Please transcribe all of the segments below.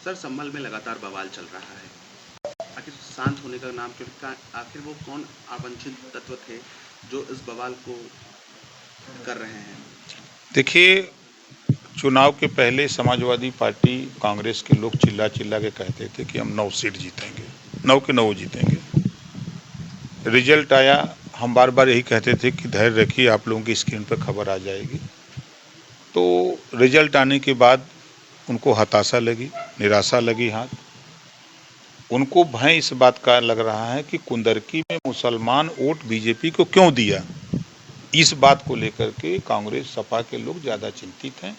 Sir संभल में लगातार बवाल चल रहा है। आखिर शांत होने का नाम क्यों? आखिर वो कौन अवांछित तत्व थे जो इस बवाल को कर रहे हैं? देखिए, चुनाव के पहले समाजवादी पार्टी, कांग्रेस के लोग चिल्ला चिल्ला के कहते थे कि हम 9 सीट जीतेंगे, 9 के 9 जीतेंगे। रिजल्ट आया, हम बार बार यही कहते थे कि धैर्य रखिए, आप लोगों की स्क्रीन पर खबर आ जाएगी। तो रिजल्ट आने के बाद उनको हताशा लगी, निराशा लगी हाथ। उनको भय इस बात का लग रहा है कि कुंदरकी में मुसलमान वोट बीजेपी को क्यों दिया। इस बात को लेकर के कांग्रेस सपा के लोग ज़्यादा चिंतित हैं।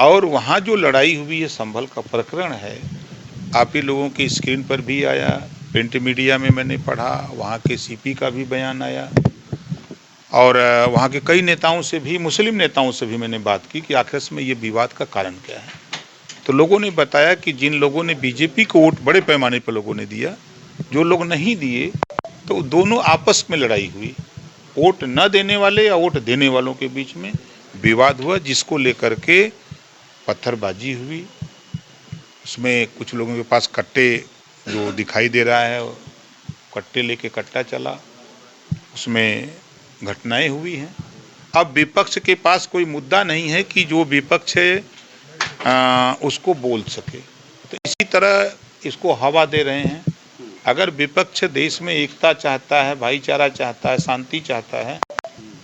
और वहाँ जो लड़ाई हुई है, संभल का प्रकरण है, आप ही लोगों की स्क्रीन पर भी आया, प्रिंट मीडिया में मैंने पढ़ा, वहाँ के सीपी का भी बयान आया और वहाँ के कई नेताओं से भी, मुस्लिम नेताओं से भी मैंने बात की कि आखिर में ये विवाद का कारण क्या है। तो लोगों ने बताया कि जिन लोगों ने बीजेपी को वोट बड़े पैमाने पर लोगों ने दिया, जो लोग नहीं दिए, तो दोनों आपस में लड़ाई हुई। वोट न देने वाले या वोट देने वालों के बीच में विवाद हुआ, जिसको लेकर के पत्थरबाजी हुई। उसमें कुछ लोगों के पास कट्टे, जो दिखाई दे रहा है, कट्टे लेके कट्टा चला, उसमें घटनाएं हुई हैं। अब विपक्ष के पास कोई मुद्दा नहीं है कि जो विपक्ष है उसको बोल सके, तो इसी तरह इसको हवा दे रहे हैं। अगर विपक्ष देश में एकता चाहता है, भाईचारा चाहता है, शांति चाहता है,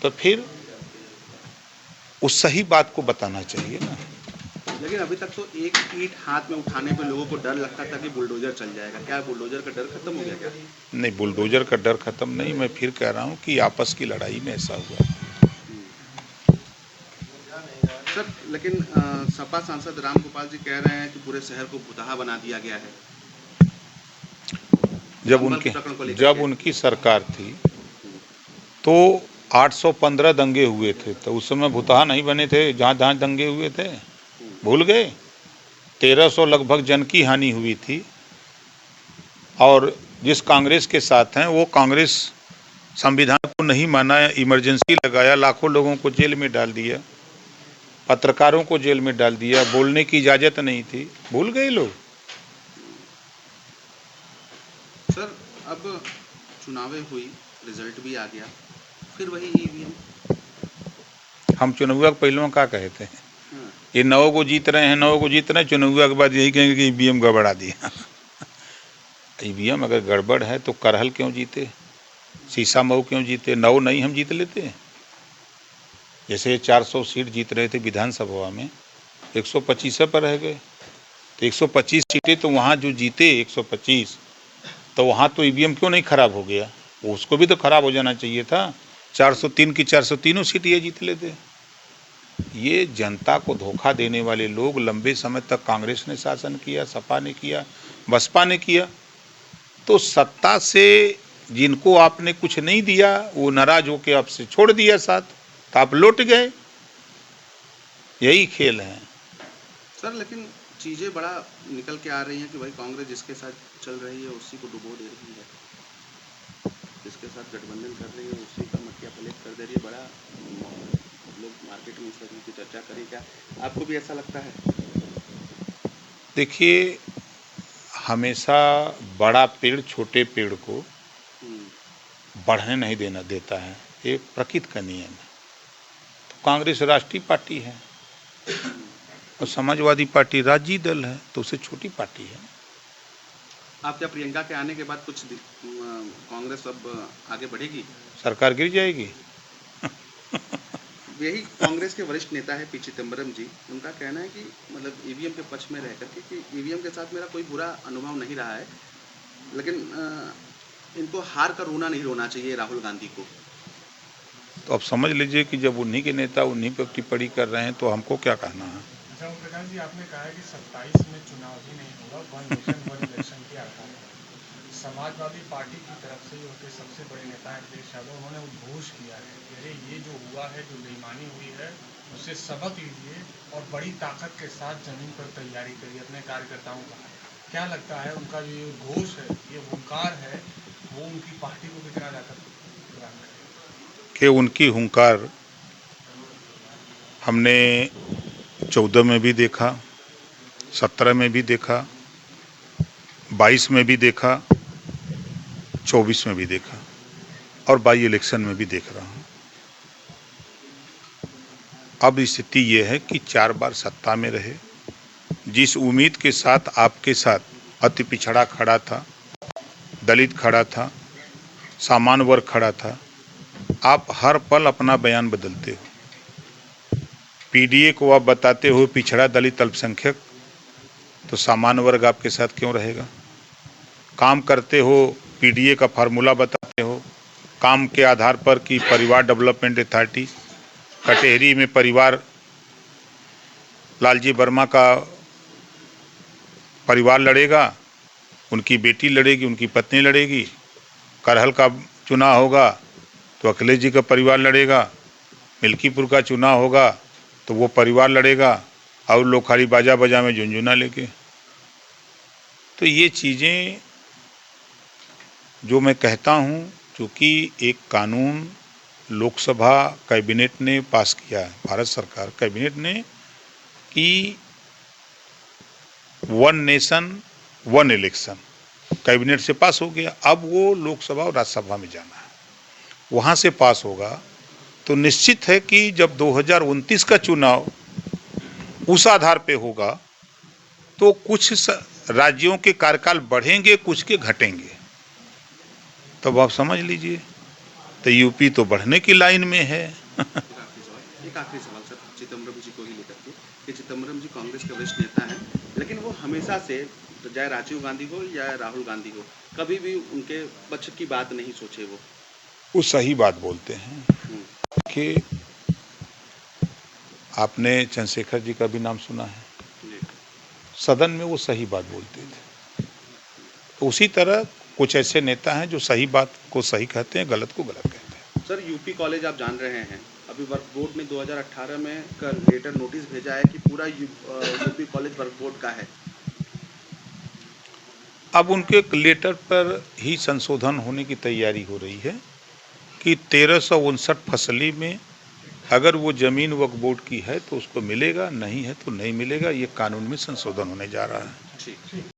तो फिर उस सही बात को बताना चाहिए ना। लेकिन अभी तक तो एक ईंट हाथ में उठाने पे लोगों को डर लगता था कि बुलडोजर चल जाएगा। क्या बुलडोजर का डर खत्म हो गया क्या? नहीं, बुलडोजर का डर खत्म नहीं, मैं फिर कह रहा हूँ कि आपस की लड़ाई में ऐसा हुआ। सर लेकिन सपा सांसद रामगोपाल जी कह रहे हैं कि पूरे शहर को भुतहा बना दिया गया है जब संभल उनके प्रकरण को लेकर जब के। उनकी सरकार थी तो 815 दंगे हुए थे, तो उस समय भुतहा नहीं बने थे जहाँ जहाँ दंगे हुए थे, भूल गए। 1300 लगभग जन की हानि हुई थी। और जिस कांग्रेस के साथ हैं, वो कांग्रेस संविधान को नहीं माना, इमरजेंसी लगाया, लाखों लोगों को जेल में डाल दिया, पत्रकारों को जेल में डाल दिया, बोलने की इजाज़त नहीं थी, भूल गए लोग। सर अब चुनावें हुई, रिजल्ट भी आ गया, फिर वही ईवीएम। हम चुनाव पहलुओं का कहते हैं, ये 9 को जीत रहे हैं, 9 को जीत रहे हैं, चुनाव के बाद यही कहेंगे कि ईवीएम गड़बड़ा दिया। ईवीएम अगर गड़बड़ है तो करहल क्यों जीते, शीशा मऊ क्यों जीते, 9 नहीं हम जीत लेते। जैसे 400 सीट जीत रहे थे विधानसभा में, 125 पर रह गए, तो 125 सीटें तो वहाँ जो जीते 125, तो वहाँ तो ईवीएम क्यों नहीं खराब हो गया, उसको भी तो खराब हो जाना चाहिए था। 403 की 403 सीट ये जीत लेते। ये जनता को धोखा देने वाले लोग, लंबे समय तक कांग्रेस ने शासन किया, सपा ने किया, बसपा ने किया, तो सत्ता से जिनको आपने कुछ नहीं दिया वो नाराज होकर आपसे छोड़ दिया साथ, तो आप लौट गए। यही खेल है। सर लेकिन चीज़ें बड़ा निकल के आ रही हैं कि भाई कांग्रेस जिसके साथ चल रही है उसी को डुबो दे रही है, जिसके साथ गठबंधन कर रही है उसी का मटिया पलट कर दे रही है। बड़ा लोग मार्केट में इस तरह की चर्चा करें, क्या आपको भी ऐसा लगता है? देखिए, हमेशा बड़ा पेड़ छोटे पेड़ को बढ़ने नहीं देना देता है, ये प्रकृति का नियम है। तो कांग्रेस राष्ट्रीय पार्टी है और समाजवादी पार्टी राज्य दल है, तो उससे छोटी पार्टी है। आप क्या प्रियंका के आने के बाद कुछ कांग्रेस अब आगे बढ़ेगी? सरकार गिर जाएगी। यही कांग्रेस के वरिष्ठ नेता है पी चिदम्बरम जी, उनका कहना है कि मतलब ईवीएम के पक्ष में रह करके कि ईवीएम के साथ मेरा कोई बुरा अनुभव नहीं रहा है, लेकिन इनको हार कर रोना नहीं रोना चाहिए राहुल गांधी को। तो अब समझ लीजिए कि जब उन्हीं के नेता उन्हीं पर टिप्पणी कर रहे हैं, तो हमको क्या कहना है। अच्छा ओम प्रकाश जी, आपने कहा है कि 27 में चुनाव ही नहीं होगा, वन नेशन वन इलेक्शन के आधार पर। समाजवादी पार्टी की तरफ से जो कि सबसे बड़े नेता हैं अखिलेश यादव, उन्होंने उद्घोष किया है कि अरे ये जो हुआ है, जो बेईमानी हुई है, उससे सबक लीजिए और बड़ी ताकत के साथ जमीन पर तैयारी करिए, अपने कार्यकर्ताओं का। क्या लगता है उनका जो ये उद्घोष है, ये हुंकार है, वो उनकी पार्टी को कितना ताकत प्रदान करेगा? कि उनकी हुंकार हमने 14 में भी देखा, 17 में भी देखा, 22 में भी देखा, 24 में भी देखा और बाई इलेक्शन में भी देख रहा हूँ। अब स्थिति ये है कि 4 बार सत्ता में रहे, जिस उम्मीद के साथ आपके साथ अति पिछड़ा खड़ा था, दलित खड़ा था, सामान्य वर्ग खड़ा था, आप हर पल अपना बयान बदलते हो। पीडीए को आप बताते हो पिछड़ा, दलित, अल्पसंख्यक, तो सामान्य वर्ग आपके साथ क्यों रहेगा? काम करते हो, पीडीए का फार्मूला बताते हो, काम के आधार पर कि परिवार डेवलपमेंट अथॉरिटी, कटेहरी में परिवार, लालजी वर्मा का परिवार लड़ेगा, उनकी बेटी लड़ेगी, उनकी पत्नी लड़ेगी। करहल का चुनाव होगा तो अखिलेश जी का परिवार लड़ेगा, मिल्कीपुर का चुनाव होगा तो वो परिवार लड़ेगा और लोग खाली बाजा बाजा में झुनझुना लेके। तो ये चीज़ें जो मैं कहता हूँ, चूँकि एक कानून लोकसभा कैबिनेट ने पास किया है, भारत सरकार कैबिनेट ने, कि 1 नेशन 1 इलेक्शन कैबिनेट से पास हो गया। अब वो लोकसभा और राज्यसभा में जाना है, वहाँ से पास होगा तो निश्चित है कि जब 2029 का चुनाव उस आधार पे होगा तो कुछ राज्यों के कार्यकाल बढ़ेंगे, कुछ के घटेंगे। तब आप समझ लीजिए, तो यूपी तो बढ़ने की लाइन में है। एक आखिरी सवाल सर, चिदम्बरम जी को ही लेकर के, कि चिदम्बरम जी कांग्रेस के वरिष्ठ नेता हैं, लेकिन वो हमेशा से, चाहे राजीव गांधी हो या राहुल गांधी हो, कभी भी उनके पक्ष की बात नहीं सोचे वो सही बात बोलते हैं कि आपने चंद्रशेखर जी का भी नाम सुना है, सदन में वो सही बात बोलते थे। तो उसी तरह कुछ ऐसे नेता हैं जो सही बात को सही कहते हैं, गलत को गलत कहते हैं। सर, यूपी कॉलेज आप जान रहे हैं, अभी वर्क बोर्ड ने 2018 में का लेटर नोटिस भेजा है कि पूरा यूपी कॉलेज वर्क बोर्ड का है। अब उनके लेटर पर ही संशोधन होने की तैयारी हो रही है कि 1359 फसली में अगर वो जमीन वक्फ बोर्ड की है तो उसको मिलेगा, नहीं है तो नहीं मिलेगा। ये कानून में संशोधन होने जा रहा है। ठीक।